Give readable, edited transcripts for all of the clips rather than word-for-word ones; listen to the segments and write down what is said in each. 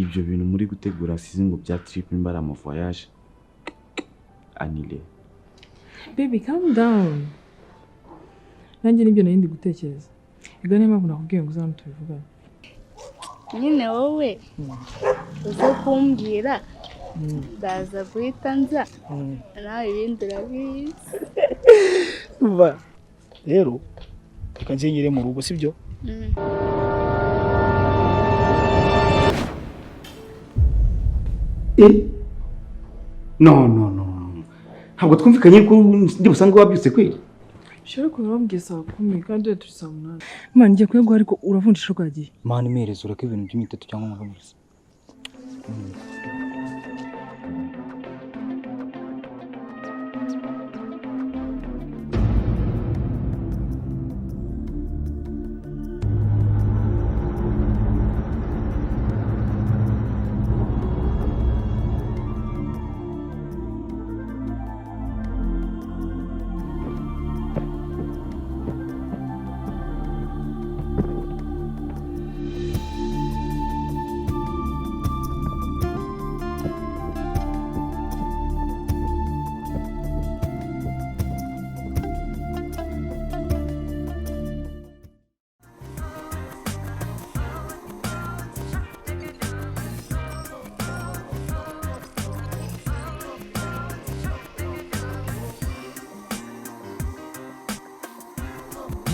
ibyo bintu muri gutegura sizi ngo bya trip imbara mu voyage anile. Baby, calm down. Nanjye nibyo nari ndi gutekereza. Ega niyo mpamvu nakubwiye ngo uzana tubivugane. Nyine wowe uzo kumbwira ndaza guhita nza nawe ibindi urabizi. Umva rero reka nze nyire mu rugo sibyo? No. Ntabwo twumvikanye ko ndi busanga wabyutse kweli. Shore ko urambwiye saa 10 kandi turi saa 8. Man ngiye kuyagwa ariko uravundisha rwagiye. Man imereze ureke ibintu by'imiteto cyangwa amavuzi.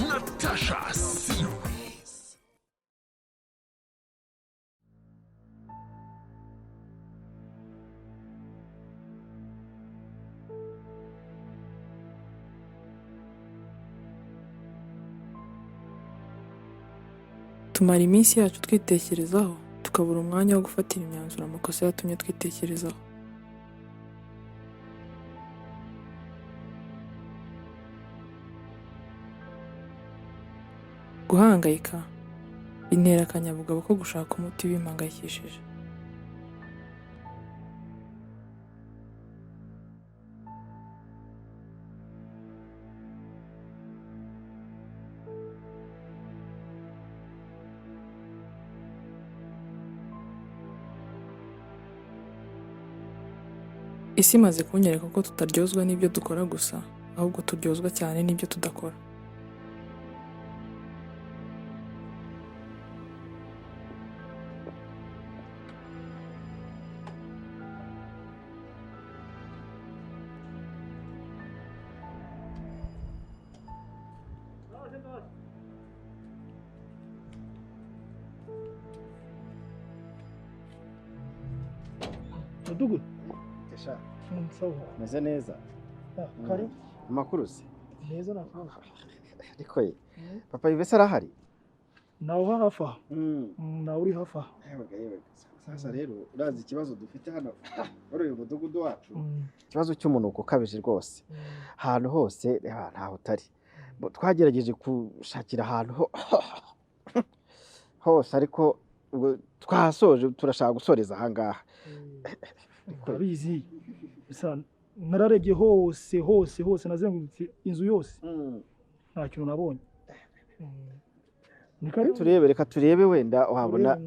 NATACHA series. Tumara iminsi yacu twitekerezaho tukabura umwanya wo gufatira imyanzuro amakosa yatumye twitekerezaho. Guhangayika bintera akanyabugabo ko gushaka umuti w'impangayikishije. Isi imaze kunyereka ko tutaryozwa n'ibyo dukora gusa, ahubwo turyozwa cyane n'ibyo tudakora. Mudugu Kesha sawa meze neza. Kari Amakuru se neza nakuba. ariko ye papa Yves arahari? Nawe hafa nawe uri hafa. Yewe sasa rero urazi ikibazo dufite hano muri uyu mudugudu wacu. Ikibazo cy'umunuko ukabije rwose ahantu hose ntaho utari. Twagerageje gushakira ahantu hose ariko twasoje turashaka gusoreza aha ngaha. Urabizi bisa nararebye hose nazengurutse inzu yose nta kintu nabonye. Reka turebe wenda wabona.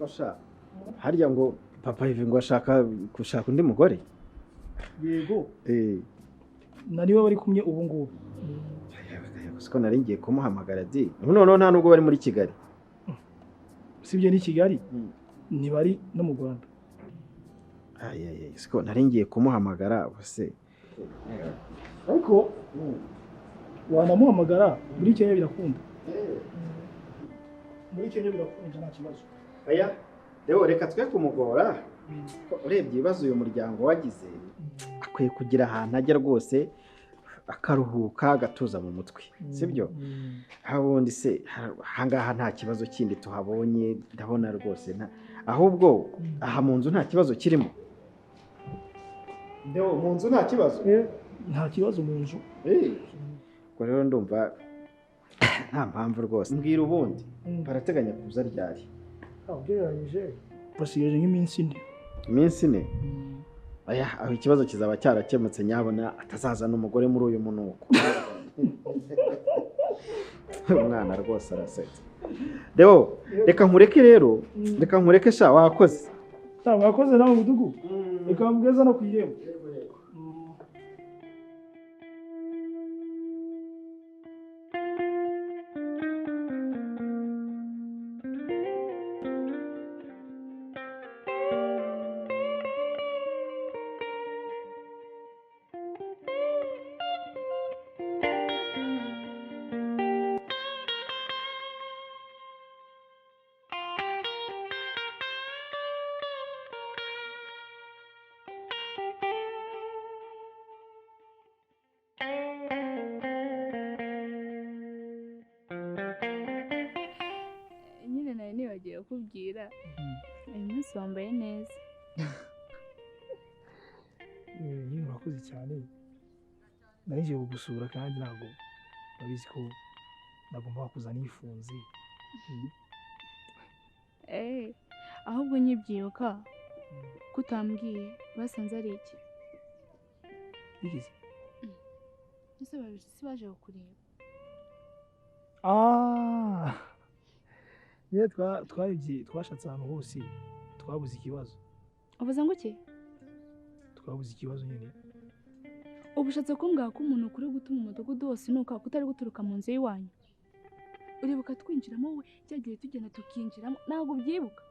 Osha harya ngo papa Ive ngo ashaka gushaka undi mugore yego nariwe bari kumye ubu ngubu siko nari ngiye kumuhamagara di noneho nta nubwo bari muri Kigali sibyo ni Kigali ni bari no mu Rwanda siko nari ngiye kumuhamagara bose ariko wanamuhamagara muri Kenya birakunda muri Kenya birakunda nta kibazo aya rero reka twe kumugora urebye ibibazo uyu muryango wagize akwiye kugira ahantu ajya rwose akaruhuka agatuza mu mutwe sibyo habundi se hangaha nta kibazo kindi tuhabonye ndabona rwose ahubwo aha mu nzu nta kibazo kirimo ndeo mu nzu nta kibazo nta kibazo mu nzu ko rero ndumva nta mpamvu rwose mbwira ubundi barateganya kuza ryari ugereranyije basigaje nk'iminsi ine aya aho ikibazo kizaba cyarakemutse nyabona atazaza n'umugore muri uyu munuko umwana rwose arasetse deo reka nkureke rero reka nkureke sha wakoze wakoze nawe mudugu reka mugeza no kwirembo nibagiwe kubwira uyu munsi wambaye neza urakoze cyane nari ngiye kugusura kandi ntabwo urabizi ko nagomba kuza nifunze ahubwo nyibyibuka ko utambwiye basanze ari iki igize ese baje kukureba ye twashatse ahantu hose twabuze ikibazo uvuze ngo iki twabuze ikibazo nyine ubu ushatse kumbwira ko umuntu ukuri gutuma umudugudu wose nuka kutari guturuka mu nzu y'iwanyu uribuka twinjiramo we cyagiye tugenda tukinjiramo ntabwo ubyibuka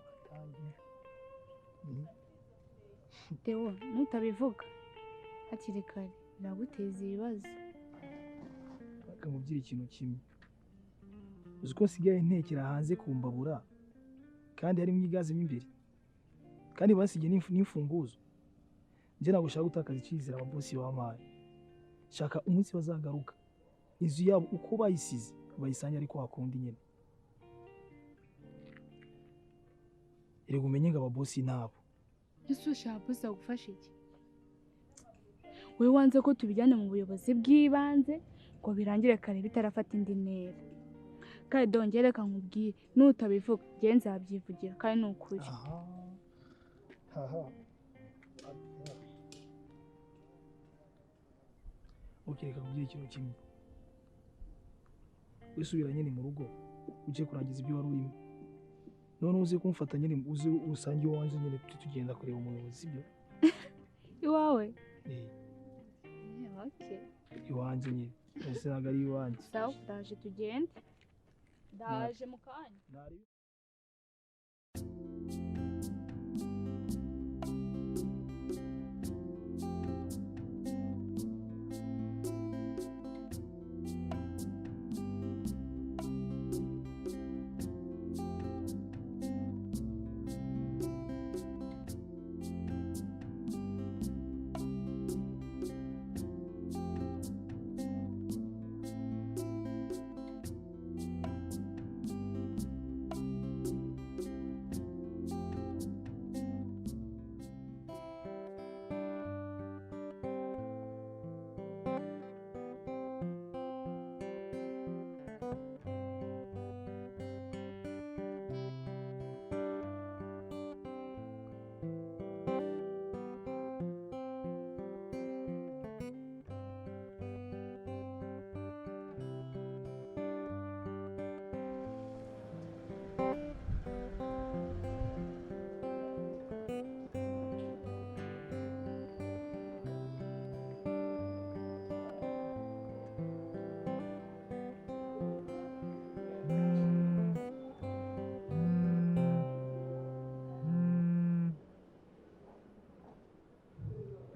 Theo nutabivuga hakiri kare biraguteza ibibazo bakamubwira ikintu kimwe uzi ko nsigaye ntekera hanze ku mbabura kandi harimo igaze mo imbere kandi basigiye n'imfunguzo njye ntabwo ushaka gutakaza icyizere ababosi b'amazi shaka umunsi bazagaruka inzu yabo uko bayisize bayisange ariko hakundi nyine erega umenye ngo ababosi nabo ese ushaka bosi agufasha iki wowe wanze ko tubijyane mu buyobozi bw'ibanze ngo birangire kare bitarafata indi ntera kandi dongere reka nkubwire nutabivuga njye nzabyivugira kandi ni ukuri reka nkubwire ikintu kimwe wisubira nyine mu rugo ujye kurangiza ibyo wari urimo none uze kumfata nyine uze usange iwanjye nyine tugenda kureba umuyobozi sibyo iwawe iwanjye nyine ese ntabwo ari iwanjye sawa ndaje tugende ndaje mu kanya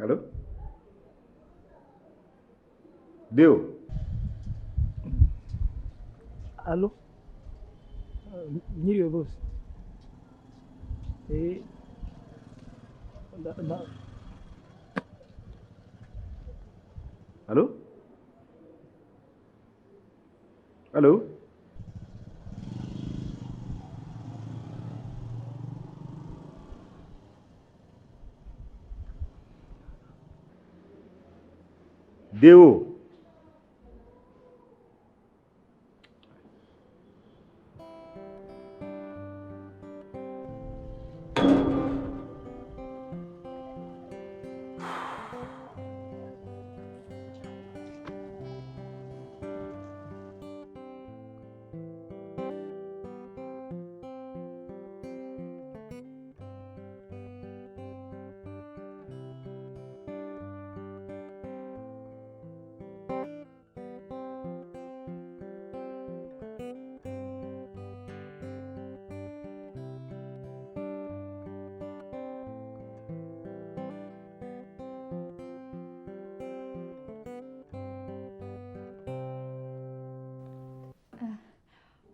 Allô? Deo? Allô? Nyiriwe bose. Allô? Allô? Deo?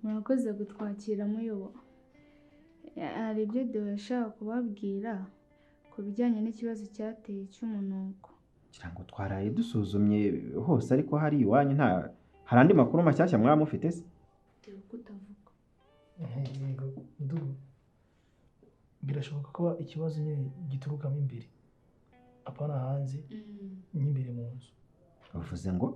murakoze gutwakira muyobo. Hari ibyo Deo yashaka kubabwira ku bijyanye n'ikibazo cyateye cy'umunuko. kugira ngo twaraye dusuzumye hose ariko hari iwanyu nta hari andi makuru mashyashya mwamufite se? Deo kutavuga. Yego ndugu. Birashoboka ko ikibazo nyine giturukamo imbere. Apana hanze n'imbere mu nzu. Bavuze ngo